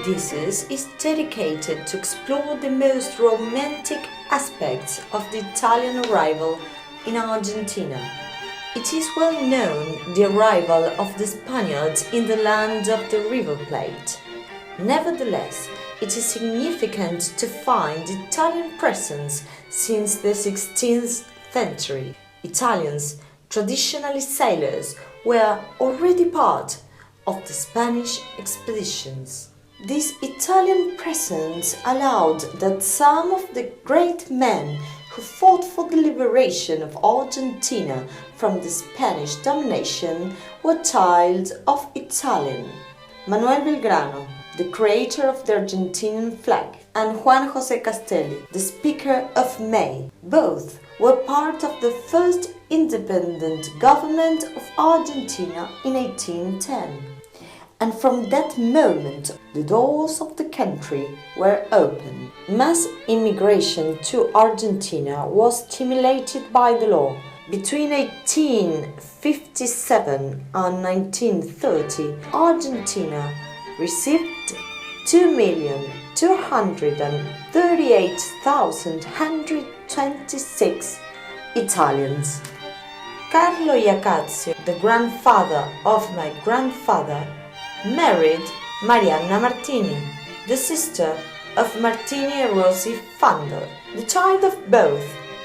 Thesis is dedicated to explore the most romantic aspects of the Italian arrival in Argentina. It is well known the arrival of the Spaniards in the land of the River Plate. Nevertheless, it is significant to find the Italian presence since the 16th century. Italians, traditionally sailors, were already part of the Spanish expeditions. This Italian presence allowed that some of the great men who fought for the liberation of Argentina from the Spanish domination were child of Italian. Manuel Belgrano, the creator of the Argentinian flag, and Juan José Castelli, the Speaker of May, both were part of the first independent government of Argentina in 1810. And from that moment, the doors of the country were open. Mass immigration to Argentina was stimulated by the law. Between 1857 and 1930, Argentina received 2,238,126 Italians. Carlo Iacazio, the grandfather of my grandfather, married Marianna Martini, the sister of Martini and Rossi Fandor. The child of both,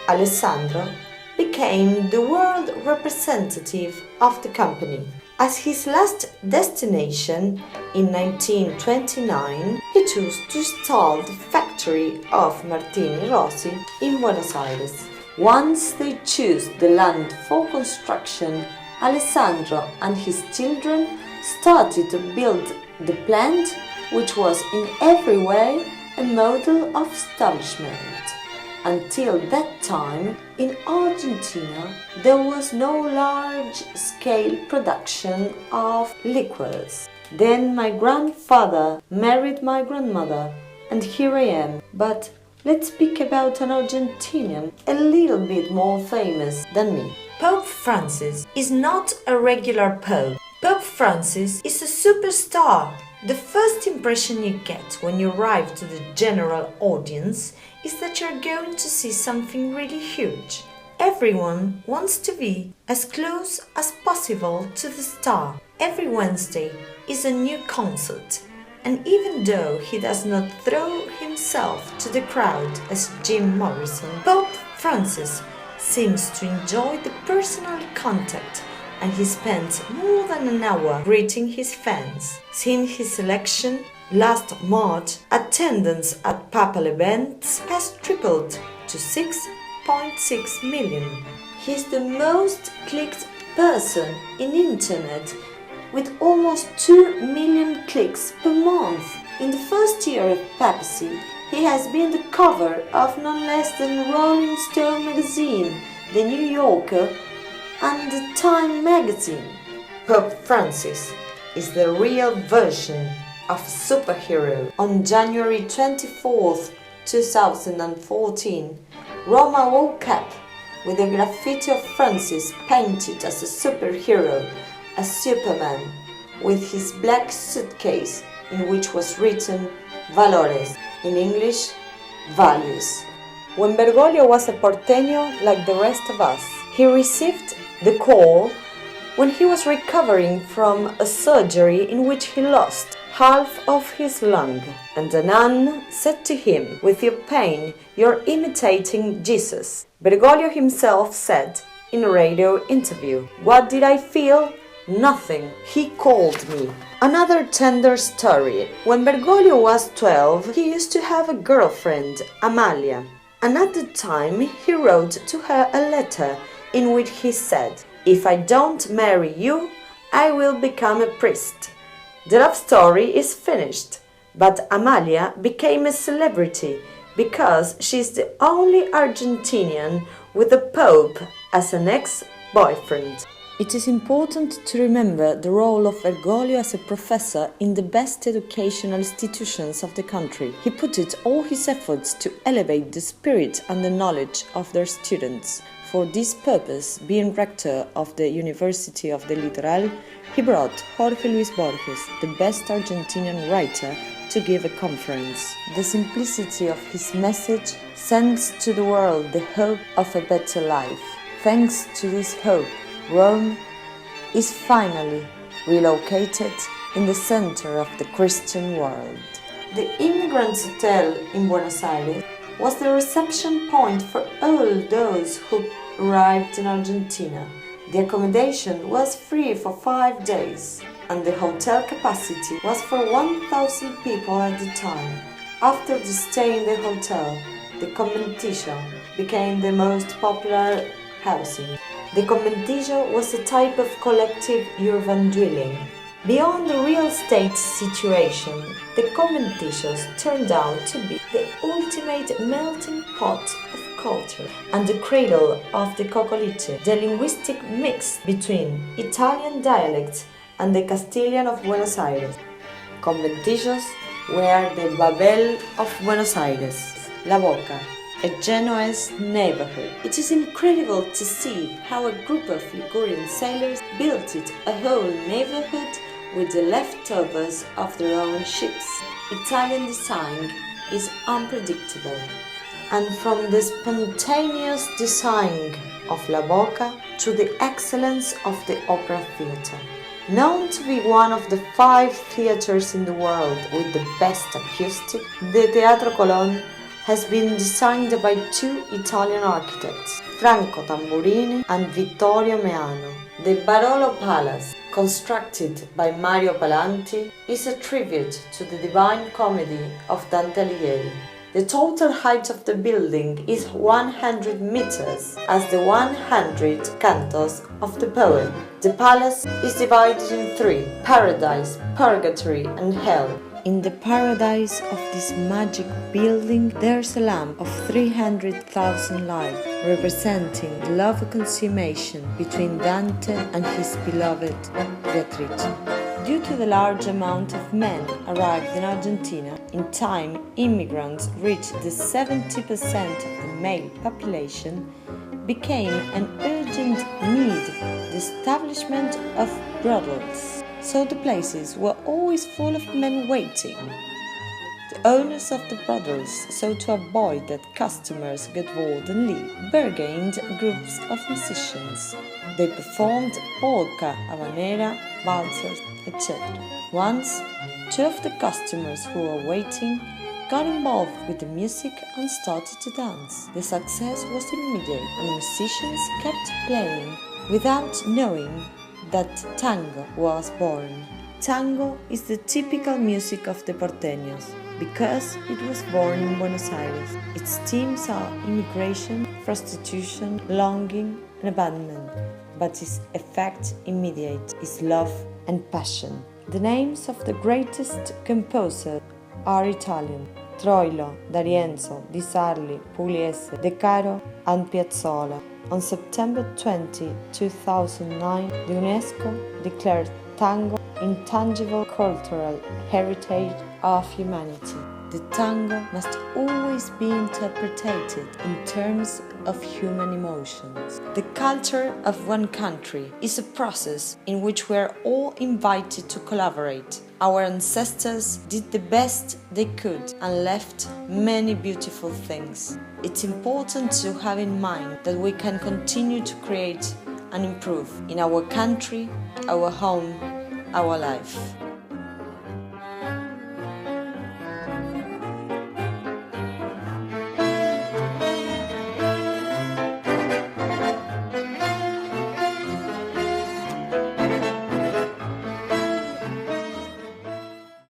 Alessandro, became the world representative of the company. As his last destination, in 1929, he chose to install the factory of Martini Rossi in Buenos Aires. Once they chose the land for construction, Alessandro and his children started to build the plant, which was in every way a model of establishment. Until that time, in Argentina, there was no large-scale production of liquors. Then my grandfather married my grandmother, and here I am. But let's speak about an Argentinian a little bit more famous than me. Pope Francis is not a regular pope. Pope Francis is a superstar. The first impression you get when you arrive to the general audience is that you're going to see something really huge. Everyone wants to be as close as possible to the star. Every Wednesday is a new concert, and even though he does not throw himself to the crowd as Jim Morrison, Pope Francis seems to enjoy the personal contact, and he spent more than an hour greeting his fans. Since his election last March, attendance at papal events has tripled to 6.6 million. He is the most clicked person in internet with almost 2 million clicks per month. In the first year of papacy, he has been the cover of none less than Rolling Stone magazine, The New Yorker, and the Time magazine. Pope Francis is the real version of a superhero. On January 24th, 2014, Roma woke up with a graffiti of Francis painted as a superhero, a Superman, with his black suitcase in which was written Valores, in English, values. When Bergoglio was a porteño like the rest of us, he received the call when he was recovering from a surgery in which he lost half of his lung, and a nun said to him, "With your pain, you're imitating Jesus." Bergoglio himself said in a radio interview, "What did I feel? Nothing. He called me." Another tender story. When Bergoglio was 12, he used to have a girlfriend, Amalia, and at the time he wrote to her a letter in which he said, "If I don't marry you, I will become a priest." The love story is finished, but Amalia became a celebrity because she is the only Argentinian with the Pope as an ex-boyfriend. It is important to remember the role of Bergoglio as a professor in the best educational institutions of the country. He put all his efforts to elevate the spirit and the knowledge of their students. For this purpose, being rector of the University of the Litoral, he brought Jorge Luis Borges, the best Argentinian writer to give a conference. The simplicity of his message sends to the world the hope of a better life. Thanks to this hope, Rome is finally relocated in the center of the Christian world. The Immigrants Hotel in Buenos Aires was the reception point for all those who arrived in Argentina. The accommodation was free for 5 days, and the hotel capacity was for 1,000 people at the time. After the stay in the hotel, the conventillo became the most popular housing. The conventillo was a type of collective urban dwelling. Beyond the real estate situation, the conventillos turned out to be the ultimate melting pot of culture and the cradle of the cocoliche, the linguistic mix between Italian dialects and the Castilian of Buenos Aires. Conventillos were the Babel of Buenos Aires, La Boca, a Genoese neighborhood. It is incredible to see how a group of Ligurian sailors built it a whole neighborhood with the leftovers of their own ships. Italian design is unpredictable, and from the spontaneous design of La Boca to the excellence of the opera theater. Known to be one of the 5 theaters in the world with the best acoustic, the Teatro Colón has been designed by 2 Italian architects, Franco Tamburini and Vittorio Meano. The Barolo Palace, constructed by Mario Palanti, is a tribute to the Divine Comedy of Dante Alighieri. The total height of the building is 100 meters, as the 100 cantos of the poem. The palace is divided in 3: Paradise, Purgatory, and Hell. In the paradise of this magic building, there's a lamp of 300,000 light, representing the love consummation between Dante and his beloved Beatrice. Due to the large amount of men arrived in Argentina, in time immigrants reached the 70% of the male population, became an urgent need the establishment of brothels. So the places were always full of men waiting. The owners of the brothels, so to avoid that customers get bored and leave, bargained groups of musicians. They performed polka, habanera, waltzers, etc. Once, 2 of the customers who were waiting got involved with the music and started to dance. The success was immediate, and the musicians kept playing without knowing that tango was born. Tango is the typical music of the porteños because it was born in Buenos Aires. Its themes are immigration, prostitution, longing, and abandonment, but its effect immediate is love and passion. The names of the greatest composers are Italian: Troilo, D'Arienzo, Di Sarli, Pugliese, De Caro, and Piazzolla. On September 20, 2009, the UNESCO declared tango intangible cultural heritage of humanity. The tango must always be interpreted in terms of human emotions. The culture of one country is a process in which we are all invited to collaborate. Our ancestors did the best they could and left many beautiful things. It's important to have in mind that we can continue to create and improve in our country, our home, our life.